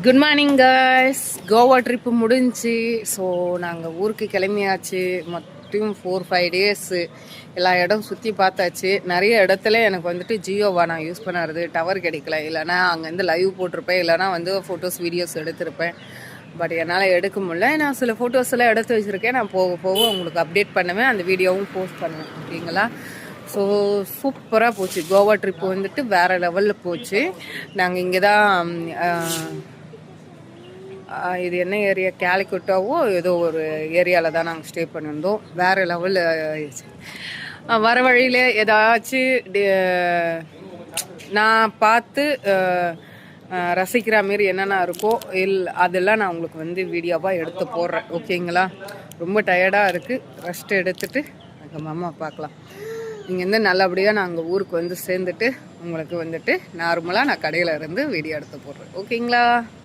Good morning guys. Goa trip முடிஞ்சு. So நாங்கள் ஊருக்கு கிளம்பியாச்சு. மொத்தம் 4-5 டேஸு எல்லா இடம் சுற்றி பார்த்தாச்சு. நிறைய இடத்துல எனக்கு வந்துட்டு ஜியோவா நான் யூஸ் பண்ணுறது டவர் கிடைக்கல. இல்லைனா அங்கேருந்து லைவ் போட்டிருப்பேன், இல்லைனா வந்து ஃபோட்டோஸ் வீடியோஸ் எடுத்திருப்பேன். பட் என்னால் எடுக்க முடியல. நான் சில ஃபோட்டோஸ் எல்லாம் எடுத்து வச்சுருக்கேன். நான் போக போக உங்களுக்கு அப்டேட் பண்ணுவேன், அந்த வீடியோவும் போஸ்ட் பண்ணுவேன். ஓகேங்களா? ஸோ சூப்பராக போச்சு. கோவா ட்ரிப்பு வந்துட்டு வேறு லெவலில் போச்சு. நாங்கள் இங்கே தான் இது என்ன ஏரியா, கேலிக்கட்டாவோ ஏதோ ஒரு ஏரியாவில் தான் நாங்கள் ஸ்டே பண்ணியிருந்தோம். வேறு லெவலில் வர வழியில் ஏதாச்சும் நான் பார்த்து ரசிக்கிற மாரி என்னென்ன இருக்கோ அதெல்லாம் நான் உங்களுக்கு வந்து வீடியோவாக எடுத்து போடுறேன். ஓகேங்களா? ரொம்ப டயர்டாக இருக்குது. ரெஸ்ட் எடுத்துகிட்டு அப்புறமா பார்க்கலாம். இங்கேருந்து நல்லபடியாக நாங்கள் ஊருக்கு வந்து சேர்ந்துட்டு உங்களுக்கு வந்துட்டு நார்மலாக நான் கடையில் இருந்து வீடியோ எடுத்து போடுறேன். ஓகேங்களா?